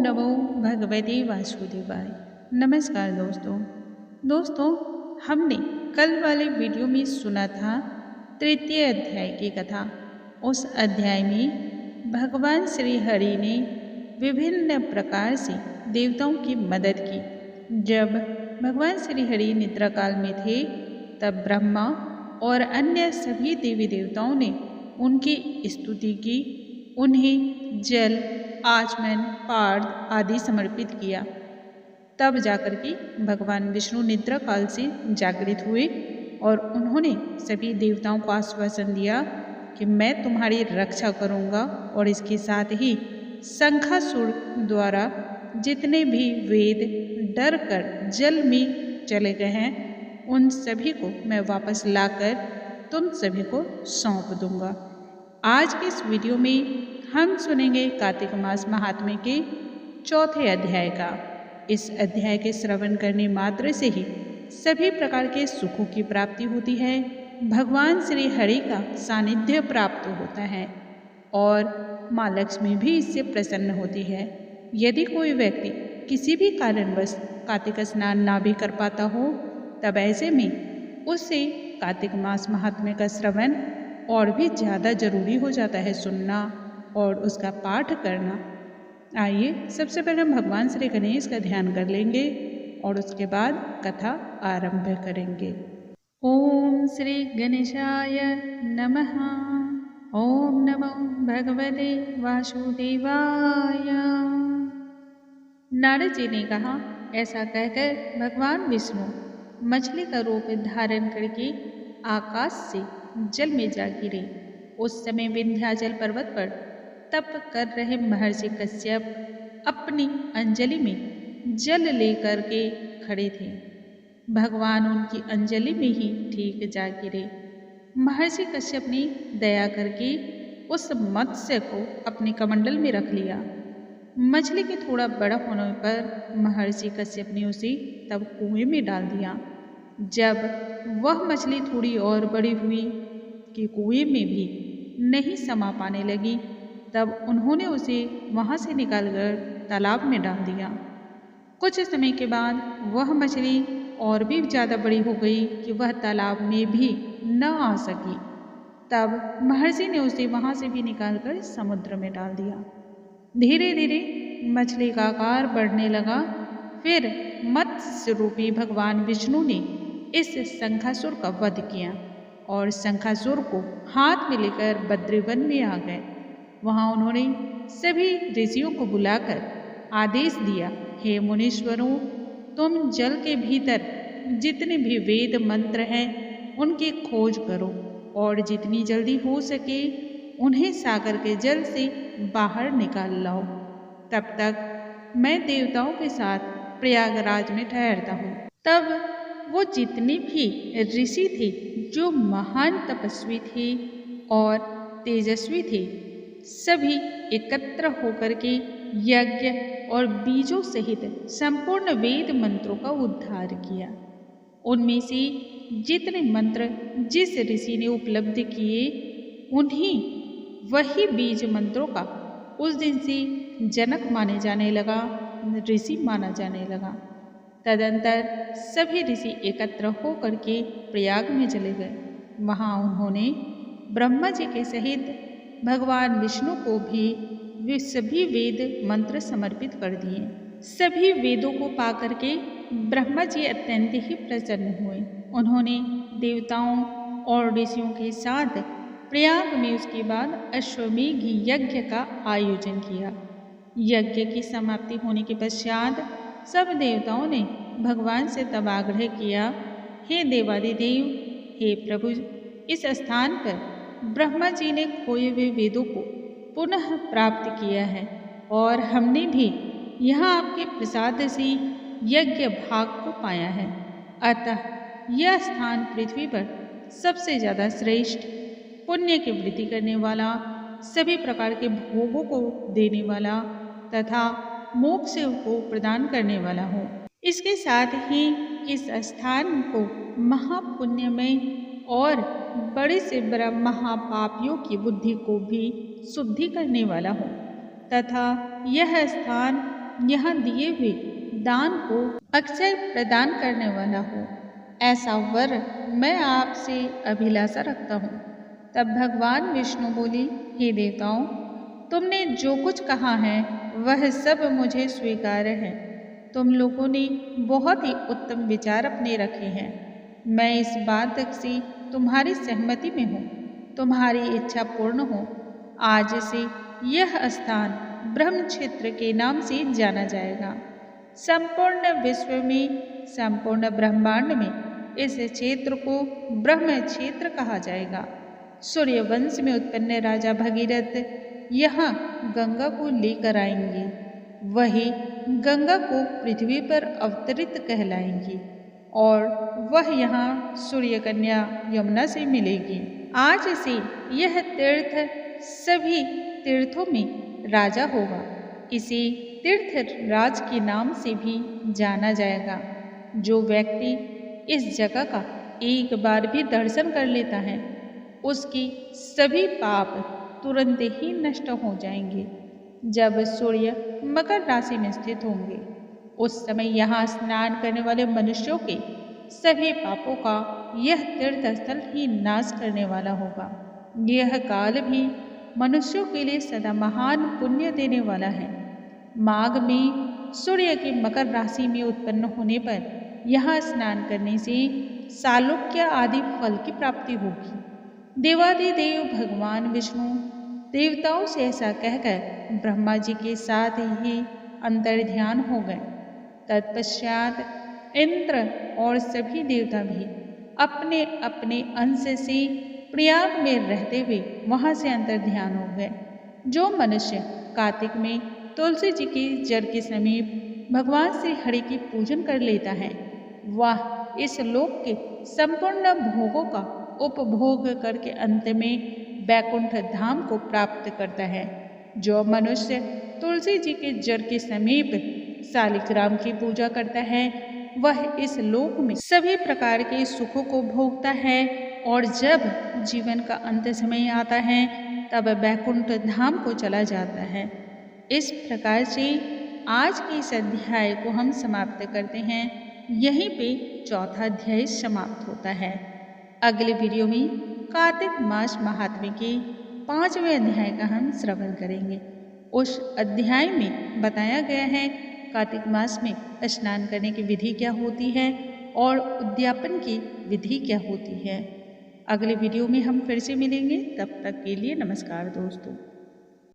नमो भगवते वासुदेवाय। नमस्कार दोस्तों, हमने कल वाले वीडियो में सुना था तृतीय अध्याय की कथा। उस अध्याय में भगवान श्री हरि ने विभिन्न प्रकार से देवताओं की मदद की। जब भगवान श्री हरि निद्रा काल में थे तब ब्रह्मा और अन्य सभी देवी देवताओं ने उनकी स्तुति की, उन्हें जल, आचमन, पार्थ आदि समर्पित किया। तब जाकर के भगवान विष्णु निद्रा काल से जागृत हुए और उन्होंने सभी देवताओं को आश्वासन दिया कि मैं तुम्हारी रक्षा करूंगा, और इसके साथ ही शंखासुर द्वारा जितने भी वेद डर कर जल में चले गए हैं उन सभी को मैं वापस लाकर तुम सभी को सौंप दूंगा। आज के इस वीडियो में हम सुनेंगे कार्तिक मास महात्म्य के चौथे अध्याय का। इस अध्याय के श्रवण करने मात्र से ही सभी प्रकार के सुखों की प्राप्ति होती है, भगवान श्री हरि का सानिध्य प्राप्त होता है और माँ लक्ष्मी भी इससे प्रसन्न होती है। यदि कोई व्यक्ति किसी भी कारणवश कार्तिक स्नान ना भी कर पाता हो तब ऐसे में उससे कार्तिक मास महात्म्य का श्रवण और भी ज़्यादा जरूरी हो जाता है, सुनना और उसका पाठ करना। आइए सबसे पहले हम भगवान श्री गणेश का ध्यान कर लेंगे और उसके बाद कथा आरंभ करेंगे। ओम श्री गणेशाय नमः। ओम नमो भगवते वासुदेवाय। नारद जी ने कहा, ऐसा कहकर भगवान विष्णु मछली का रूप धारण करके आकाश से जल में जा गिरे। उस समय विंध्याचल पर्वत पर तप कर रहे महर्षि कश्यप अपनी अंजलि में जल लेकर के खड़े थे। भगवान उनकी अंजलि में ही ठीक जा गिरे। महर्षि कश्यप ने दया करके उस मत्स्य को अपने कमंडल में रख लिया। मछली के थोड़ा बड़ा होने पर महर्षि कश्यप ने उसे तब कुएं में डाल दिया। जब वह मछली थोड़ी और बड़ी हुई कि कुएं में भी नहीं समा पाने लगी तब उन्होंने उसे वहां से निकालकर तालाब में डाल दिया। कुछ समय के बाद वह मछली और भी ज़्यादा बड़ी हो गई कि वह तालाब में भी न आ सकी। तब महर्षि ने उसे वहां से भी निकालकर समुद्र में डाल दिया। धीरे धीरे मछली का आकार बढ़ने लगा। फिर मत्स्य रूपी भगवान विष्णु ने इस शंखासुर का वध किया और शंखासुर को हाथ में लेकर बद्रीवन में आ गए। वहां उन्होंने सभी ऋषियों को बुलाकर आदेश दिया, हे मुनीश्वरों, तुम जल के भीतर जितने भी वेद मंत्र हैं उनकी खोज करो और जितनी जल्दी हो सके उन्हें सागर के जल से बाहर निकाल लाओ। तब तक मैं देवताओं के साथ प्रयागराज में ठहरता हूँ। तब वो जितने भी ऋषि थे जो महान तपस्वी थे और तेजस्वी थे, सभी एकत्र होकर के यज्ञ और बीजों सहित संपूर्ण वेद मंत्रों का उद्धार किया। उनमें से जितने मंत्र जिस ऋषि ने उपलब्ध किए उन्हीं वही बीज मंत्रों का उस दिन से जनक माने जाने लगा, ऋषि माना जाने लगा। तदंतर सभी ऋषि एकत्र होकर के प्रयाग में चले गए। वहां उन्होंने ब्रह्मा जी के सहित भगवान विष्णु को भी वे सभी वेद मंत्र समर्पित कर दिए। सभी वेदों को पाकर के ब्रह्मा जी अत्यंत ही प्रसन्न हुए। उन्होंने देवताओं और ऋषियों के साथ प्रयाग में उसके बाद अश्वमेघ यज्ञ का आयोजन किया। यज्ञ की समाप्ति होने के पश्चात सब देवताओं ने भगवान से तब आग्रह किया, हे देवादिदेव, हे प्रभु, इस स्थान पर ब्रह्मा जी ने खोए हुए वेदों को पुनः प्राप्त किया है और हमने भी यहाँ आपके प्रसाद से यज्ञ भाग को पाया है। अतः यह स्थान पृथ्वी पर सबसे ज़्यादा श्रेष्ठ, पुण्य की वृद्धि करने वाला, सभी प्रकार के भोगों को देने वाला तथा मोक्ष को प्रदान करने वाला हो। इसके साथ ही इस स्थान को महापुण्यमय और बड़े से बड़ा महापापियों की बुद्धि को भी शुद्धि करने वाला हो तथा यह स्थान यहाँ दिए हुए दान को अक्षय प्रदान करने वाला हो, ऐसा वर मैं आपसे अभिलाषा रखता हूँ। तब भगवान विष्णु बोली, हे देवताओं, तुमने जो कुछ कहा है वह सब मुझे स्वीकार्य है। तुम लोगों ने बहुत ही उत्तम विचार अपने रखे हैं। मैं इस बात से तुम्हारी सहमति में हूँ। तुम्हारी इच्छा पूर्ण हो। आज से यह स्थान ब्रह्म क्षेत्र के नाम से जाना जाएगा। संपूर्ण विश्व में, संपूर्ण ब्रह्मांड में इस क्षेत्र को ब्रह्म क्षेत्र कहा जाएगा। सूर्यवंश में उत्पन्न राजा भगीरथ यहाँ गंगा को लेकर आएंगे। वही गंगा को पृथ्वी पर अवतरित कहलाएंगी और वह यहाँ सूर्य कन्या यमुना से मिलेगी। आज से यह तीर्थ सभी तीर्थों में राजा होगा। इसे तीर्थ राज के नाम से भी जाना जाएगा। जो व्यक्ति इस जगह का एक बार भी दर्शन कर लेता है उसकी सभी पाप तुरंत ही नष्ट हो जाएंगे। जब सूर्य मकर राशि में स्थित होंगे उस समय यहाँ स्नान करने वाले मनुष्यों के सभी पापों का यह तीर्थ स्थल ही नाश करने वाला होगा। यह काल भी मनुष्यों के लिए सदा महान पुण्य देने वाला है। माघ में सूर्य के मकर राशि में उत्पन्न होने पर यहाँ स्नान करने से सालोक्य आदि फल की प्राप्ति होगी। देवादिदेव भगवान विष्णु देवताओं से ऐसा कहकर ब्रह्मा जी के साथ ही अंतर्ध्यान हो गए। तत्पश्चात इंद्र और सभी देवता भी अपने अपने अंश से प्रयाग में रहते हुए वहां से अंतर्ध्यान हो गए। जो मनुष्य कार्तिक में तुलसी जी के जड़ के समीप भगवान श्री हरि की पूजन कर लेता है वह इस लोक के संपूर्ण भोगों का उपभोग करके अंत में बैकुंठ धाम को प्राप्त करता है। जो मनुष्य तुलसी जी के जड़ के समीप शालिग्राम की पूजा करता है वह इस लोक में सभी प्रकार के सुखों को भोगता है और जब जीवन का अंत समय आता है तब बैकुंठ धाम को चला जाता है। इस प्रकार से आज के इस अध्याय को हम समाप्त करते हैं। यहीं पे चौथा अध्याय समाप्त होता है। अगले वीडियो में कार्तिक मास महात्म्य के 5वें अध्याय का हम श्रवण करेंगे। उस अध्याय में बताया गया है कार्तिक मास में स्नान करने की विधि क्या होती है और उद्यापन की विधि क्या होती है। अगले वीडियो में हम फिर से मिलेंगे। तब तक के लिए नमस्कार दोस्तों।